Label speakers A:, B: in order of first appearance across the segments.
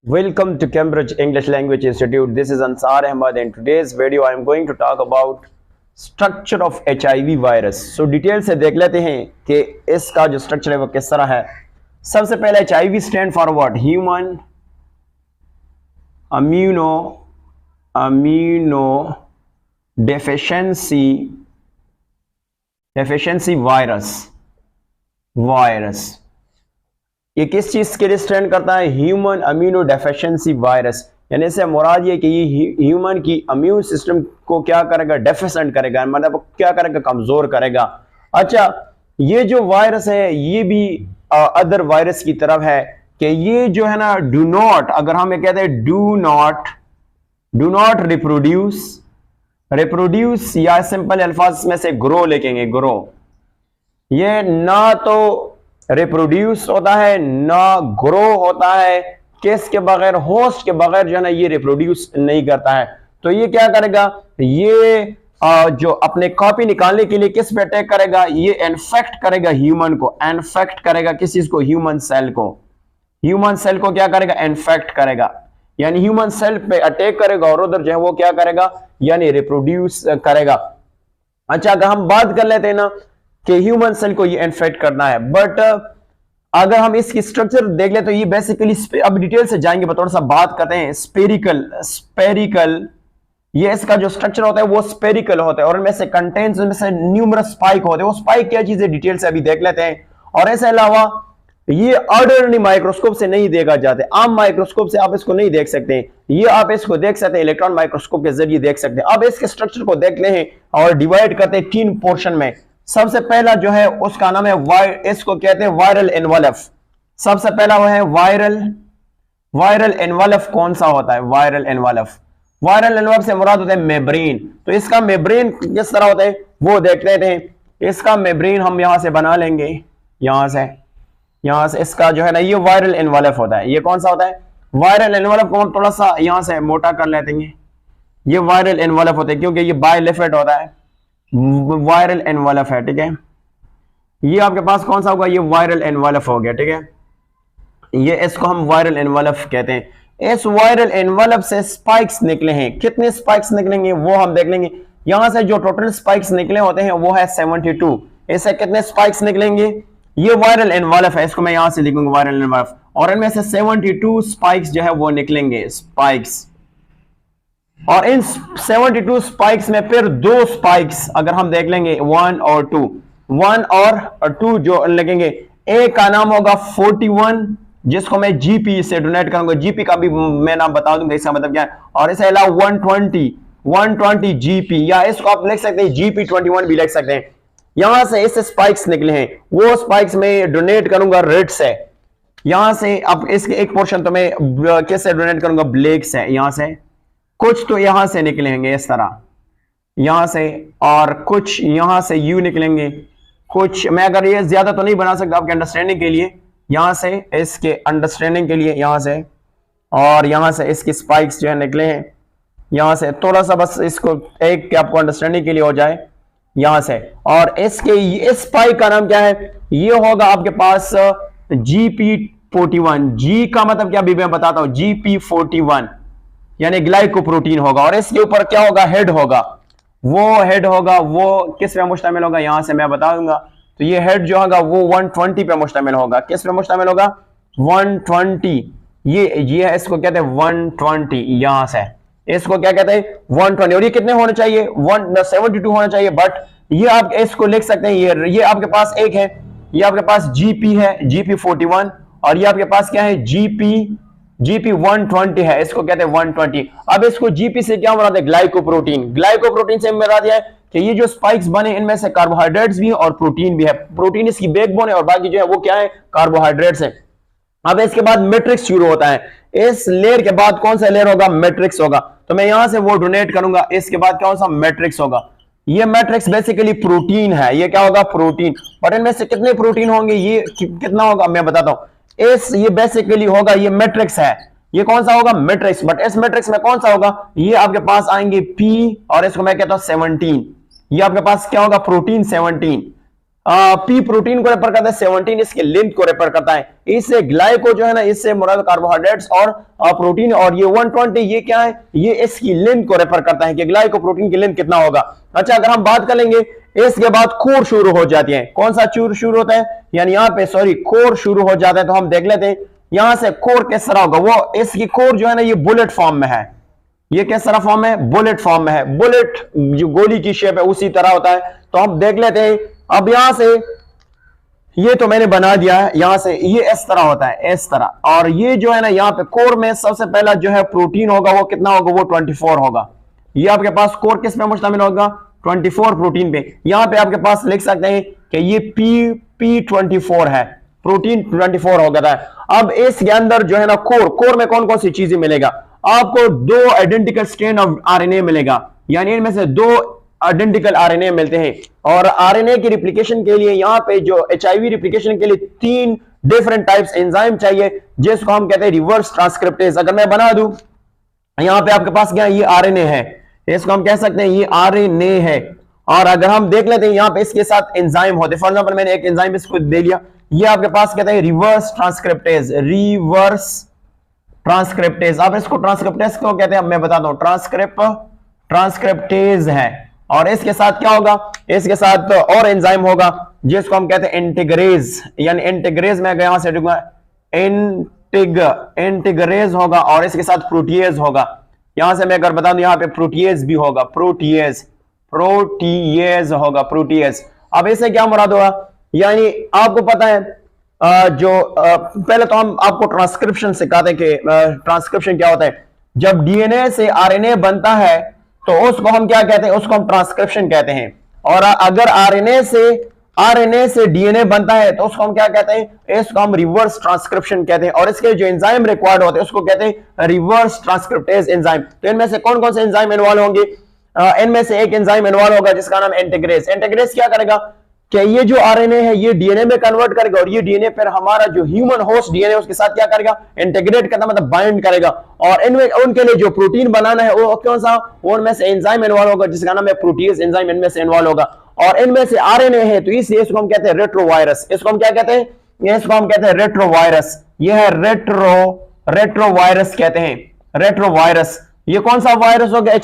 A: Welcome to Cambridge English Language Institute. This is Ansar Ahmad. In today's video, I am going to talk about structure of HIV virus. So detail से देख लेते हैं कि इसका जो structure है वो किस तरह है. सबसे पहले HIV stand for what? Human amino deficiency virus. ये किस चीज के लिए स्टैंड करता है? Human amino deficiency virus. यानी इससे मुराद ये कि ये ह्यूमन की इम्यून सिस्टम को क्या करेगा? डेफिशिएंट करेगा, मतलब क्या करेगा? कमजोर करेगा. अच्छा, ये जो वायरस है ये भी अदर वायरस की तरफ है कि ये जो है ना डू नॉट, अगर हम ये कहते हैं डू नॉट रिप्रोड्यूस या सिंपल अल्फाज में से ग्रो लिखेंगे. ग्रो, ये ना तो रिप्रोड्यूस होता है ना ग्रो होता है. किस के बगैर? होस्ट के बगैर जो है ना ये रिप्रोड्यूस नहीं करता है. तो ये क्या करेगा? ये जो अपने कॉपी निकालने के लिए किस पे अटैक करेगा? ये इन्फेक्ट करेगा ह्यूमन को. इन्फेक्ट करेगा किस चीज को? ह्यूमन सेल को. ह्यूमन सेल को क्या करेगा? इन्फेक्ट करेगा, यानी ह्यूमन सेल पे अटैक करेगा और उधर जो है वो क्या करेगा? यानी रिप्रोड्यूस करेगा. अच्छा, अगर हम बात कर लेते हैं ना कि ह्यूमन सेल को ये इन्फेक्ट करना है, बट अगर हम इसकी स्ट्रक्चर देख ले तो ये बेसिकली, अब डिटेल से जाएंगे, थोड़ा सा बात करते हैं. स्पेरिकल ये इसका जो स्ट्रक्चर होता है वो स्पेरिकल होता है और इनमें से कंटेंट्स, इनमें से न्यूमरस स्पाइक होते हैं. वो स्पाइक क्या चीज है डिटेल से अभी देख लेते हैं. और इसके अलावा ये ऑर्डिनरी माइक्रोस्कोप से नहीं देखा जाते. आम माइक्रोस्कोप से आप इसको नहीं देख सकते. ये आप इसको देख सकते हैं इलेक्ट्रॉन माइक्रोस्कोप के जरिए देख सकते हैं. अब इसके स्ट्रक्चर को देख ले हैं और डिवाइड करते हैं 3 पोर्शन में. सबसे पहला जो है उसका नाम है इसको कहते हैं वायरल एनवलप. सबसे पहला वो है वायरल एनवलप. कौन सा होता है वायरल एनवलप? वायरल एनवलप से मुराद होता है मेम्ब्रेन. तो इसका मेम्ब्रेन किस तरह होता है वो देख लेते हैं. इसका मेम्ब्रेन हम यहां से बना लेंगे, यहां से इसका जो है ना ये वायरल एनवलप होता है. ये कौन सा होता है? वायरल एनवलप को हम थोड़ा सा यहां से मोटा कर लेते हैं. ये वायरल एनवलप होता है क्योंकि ये बायलेफेट होता है, वायरल एनवलप है. ठीक है, ये आपके पास कौन सा होगा? ये वायरल एनवलप हो गया. ठीक है, ये इसको हम वायरल एनवलप कहते हैं. इस वायरल एनवलप से स्पाइक्स निकले हैं. कितने स्पाइक्स निकलेंगे वो हम देख लेंगे. यहां से जो टोटल स्पाइक्स निकले होते हैं वो है 72. इससे कितने स्पाइक्स निकलेंगे? ये वायरल एनवलप है, इसको मैं यहां से लिखूंगा वायरल एनवलप, और इनमें से 72 स्पाइक्स जो है वो निकलेंगे. स्पाइक्स, और इन 72 स्पाइक्स में फिर 2 स्पाइक्स अगर हम देख लेंगे 1 और 2 जो लगेंगे. एक का नाम होगा 41 जिसको मैं जीपी से डोनेट करूंगा. जीपी का भी मैं नाम बता दूंगा इसका मतलब क्या है. और इसके अलावा 120 जीपी, या इसको आप लिख सकते हैं जीपी 21 भी लिख सकते हैं. यहां से इससे स्पाइक्स निकले हैं, वो स्पाइक्स में डोनेट करूंगा रेड से. यहां से अब इसके एक पोर्शन तो मैं किससे डोनेट करूंगा? ब्लैक से. यहां से कुछ तो यहां से निकलेंगे इस तरह, यहां से, और कुछ यहां से यू निकलेंगे. कुछ मैं अगर ये ज्यादा तो नहीं बना सकता आपके अंडरस्टैंडिंग के लिए, यहां से इसके अंडरस्टैंडिंग के लिए यहां से, और यहां से इसकी स्पाइक्स जो है निकले हैं. यहां से थोड़ा सा बस इसको एक के आपको अंडरस्टैंडिंग के लिए हो जाए यहां से. और इसके इस स्पाइक का नाम क्या है? ये होगा आपके पास GP41. जी का मतलब क्या भी मैं बताता हूं. GP41 यानी ग्लाइकोप्रोटीन होगा. और इसके ऊपर क्या होगा? हेड होगा. वो किस पे मुश्तमिल होगा यहां से मैं बता दूंगा. तो ये हेड जो होगा वो 120 पे मुश्तमिल होगा. किस पे मुश्तमिल होगा? 120. ये है, इसको कहते हैं 120. यहां से इसको क्या कहते हैं? 120. और ये कितने होने चाहिए? 72 होना चाहिए. बट ये आप इसको लिख सकते हैं, ये आपके पास एक है, ये आपके पास GP है, GP41, और ये आपके पास क्या है? GP 120 है, इसको कहते हैं 120. अब इसको GP से क्या मुराद है? ग्लाइकोप्रोटीन. ग्लाइकोप्रोटीन से मुराद है कि ये जो स्पाइक्स बने इनमें से कार्बोहाइड्रेट्स भी है और प्रोटीन भी है. प्रोटीन इसकी बैकबोन है और बाकी जो है वो क्या है? कार्बोहाइड्रेट्स है. अब इसके बाद मैट्रिक्स शुरू होता है. इस लेयर के बाद कौन सा लेयर होगा? मैट्रिक्स होगा. तो मैं यहां से वो डोनेट करूंगा. इसके बाद कौन सा? मैट्रिक्स होगा. ये मैट्रिक्स बेसिकली प्रोटीन है. ये क्या होगा? प्रोटीन. बट इनमें से कितने प्रोटीन होंगे? ये कितना होगा मैं बताता हूं. ये बेसिकली होगा, ये मैट्रिक्स है. ये कौन सा होगा? मैट्रिक्स. बट इस मैट्रिक्स में कौन सा होगा? ये आपके पास आएंगे P, और इसको मैं कहता हूं 17. ये आपके पास क्या होगा? प्रोटीन 17. पी प्रोटीन को रेफर करता है, 17 इसके लेंथ को रेफर करता है। इससे ग्लाइको जो है ना, इससे मुराद कार्बोहाइड्रेट्स और प्रोटीन, और ये 120 ये क्या है, ये इसकी लेंथ को रेफर करता है कि ग्लाइको प्रोटीन की लेंथ कितना होगा। अच्छा, अगर हम बात कर लेंगे इसके बाद कोर शुरू हो जाती है। कौन सा चूर शुरू होता है, यानी यहाँ पे सॉरी कोर शुरू हो जाता है। तो हम देख लेते हैं यहां से कोर किस तरह होगा। वो इसकी कोर जो है ना ये बुलेट फॉर्म में है। ये किस तरह फॉर्म है, बुलेट फॉर्म में है। बुलेट जो गोली की शेप है उसी तरह होता है। तो हम देख लेते हैं। अब यहां से ये तो मैंने बना दिया है, यहां से ये इस तरह होता है, इस तरह। और ये जो है ना यहाँ पे कोर में सबसे पहला जो है प्रोटीन होगा वो कितना होगा, वो 24 होगा। ये आपके पास कोर किस पे मुश्तमिल होगा, 24 प्रोटीन पे। यहां पे आपके पास लिख सकते हैं कि ये P24 है, प्रोटीन 24 हो गया है। अब इसके अंदर जो है ना कोर में कौन कौन सी चीजें मिलेगा, आपको 2 आइडेंटिकल स्ट्रेन ऑफ आरएनए मिलेगा, यानी इनमें से 2 आइडेंटिकल आरएनए मिलते हैं। और आरएनए की रिप्लिकेशन के लिए यहां पे जो एचआईवी रिप्लिकेशन के लिए 3 डिफरेंट टाइप्स एंजाइम चाहिए, जिसको हम कहते हैं रिवर्स ट्रांसक्रिप्टेज। अगर मैं बना दूं, यहां पे आपके पास क्या, ये आरएनए है, इसको हम कह सकते हैं ये आरएनए है। और अगर हम देख लेते हैं यहां पे इसके साथ एंजाइम होते हैं, फॉर एग्जांपल मैंने एक एंजाइम इसको दे लिया, ये आपके पास कहते हैं रिवर्स ट्रांसक्रिप्टेज, रिवर्स ट्रांसक्रिप्टेज। अब इसको ट्रांसक्रिप्टेज को कहते हैं, अब मैं बताता हूं, ट्रांसक्रिप्टेज है। और इसके साथ क्या होगा, इसके साथ और एंजाइम होगा जिसको हम कहते हैं इंटीग्रेज, यानी इंटीग्रेज में यहां से इंटीग्रेज होगा। और इसके साथ प्रोटीएज होगा। यहां से मैं अगर बता दूं यहाँ पे प्रोटीएज भी होगा, प्रोटीएज होगा, प्रोटीएज। अब इससे क्या मुराद होगा, यानी आपको पता है पहले तो हम आपको ट्रांसक्रिप्शन सिखाते हैं कि ट्रांसक्रिप्शन क्या होता है। जब डीएनए से आरएनए बनता है तो उसको हम क्या कहते हैं, उसको हम ट्रांसक्रिप्शन कहते हैं। और अगर आरएनए से डीएनए बनता है तो उसको हम क्या कहते हैं, इसको हम रिवर्स ट्रांसक्रिप्शन कहते हैं। और इसके जो एंजाइम रिक्वायर्ड होते हैं उसको कहते हैं रिवर्स ट्रांसक्रिप्टेज एंजाइम। तो इनमें से कौन कौन से एंजाइम इन्वॉल्व होंगे, इनमें से एक एंजाइम इन्वॉल्व होगा जिसका नाम इंटीग्रेज। इंटीग्रेज क्या करेगा कि ये जो आरएनए है ये डीएनए में कन्वर्ट करेगा, और ये डीएनए फिर हमारा जो ह्यूमन होस्ट डीएनए उसके साथ क्या करेगा, इंटीग्रेट करना मतलब बाइंड करेगा। और इनमें उनके लिए जो प्रोटीन बनाना है वो कौन सा, उनमें से एंजाइम इन्वॉल्व होगा जिसका नाम है प्रोटीज एंजाइम, इनमें से इन्वॉल्व होगा। और इनमें से आरएनए है तो इसलिए इसको हम कहते हैं रेट्रोवायरस। इसको हम क्या कहते हैं, इसको हम कहते हैं रेट्रोवायरस। ये है रेट्रोवायरस कहते हैं, रेट्रोवायरस। ये कौन सा वायरस हो गया,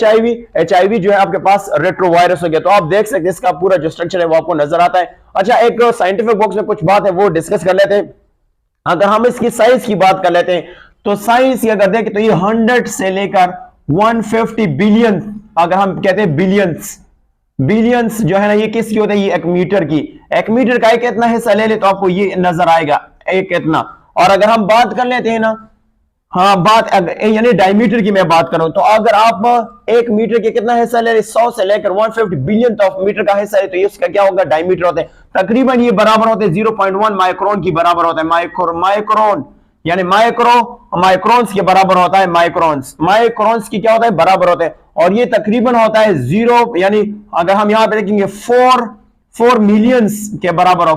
A: एचआईवी जो है आपके पास रेट्रोवायरस हो गया। तो आप देख सकते हैं इसका पूरा जो स्ट्रक्चर है वो आपको नजर आता है। अच्छा, एक साइंटिफिक बॉक्स में कुछ बात है वो डिस्कस कर लेते हैं। अगर हम इसकी साइज की बात कर लेते हैं तो साइज अगर देखें तो ये 100 से लेकर 150 बिलियन, अगर हम कहते हैं बिलियंस जो है ना, ये किसकी होता है, ये 1 मीटर की। 1 मीटर का एक इतना हिस्सा ले ले तो आपको ये नजर आएगा, एक इतना। और अगर हम बात कर लेते हैं ना, हाँ बात यानी डायमीटर की मैं बात करूं, तो अगर आप 1 मीटर के कितना हिस्सा ले, 100 से लेकर 150 बिलियन ऑफ मीटर का हिस्सा है, तो इसका क्या होगा, डायमीटर होता है। तकरीबन ये बराबर होते हैं 0.1 माइक्रोन की बराबर होता है। माइक्रोन यानी माइक्रोन्स के बराबर होता है। माइक्रोन्स की क्या होता है, बराबर होता है। और ये तकरीबन होता है 0, यानी अगर हम यहां पे देखेंगे 4 मिलियंस के बराबर हो।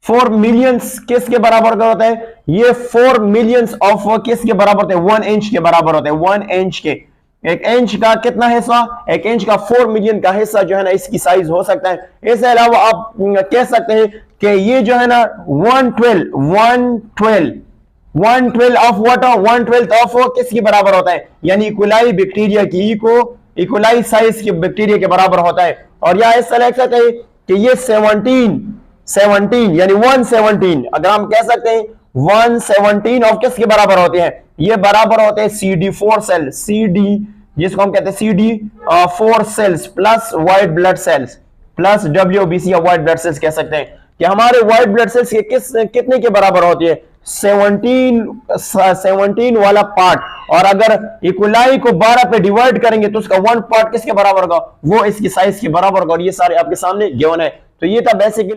A: 4 मिलियंस किसके बराबर का होता है, ये 4 मिलियंस ऑफ किसके बराबर होते हैं, 1 इंच के बराबर होते हैं। 1 इंच के, 1 इंच का कितना हिस्सा, 1 इंच का 4 मिलियन का हिस्सा जो है ना इसकी साइज हो सकता है। इसके अलावा आप कह सकते हैं कि ये जो है ना 1/12 ऑफ वाटर, 1/12 ऑफ किसके बराबर होता है, यानी इकोलाई बैक्टीरिया की, इकोलाई साइज के बैक्टीरिया के बराबर होता है। और यह हिस्सा लिख सकते हैं कि ये 17 यानी 117, अगर हम कह सकते हैं 117 ऑफ किसके बराबर होते हैं, ये बराबर होते हैं CD4 सेल, जिसको हम कहते हैं CD4 cells plus white blood cells plus WBC या व्हाइट ब्लड सेल्स कह सकते हैं कि हमारे व्हाइट ब्लड सेल्स के कितने के बराबर होती है, 17 वाला पार्ट। और अगर इकोलाई को 12 पे डिवाइड करेंगे तो उसका 1 पार्ट किसके बराबर होगा, वो इसकी साइज के बराबर होगा। और ये सारे आपके सामने गिवन है। तो ये था बेसिकली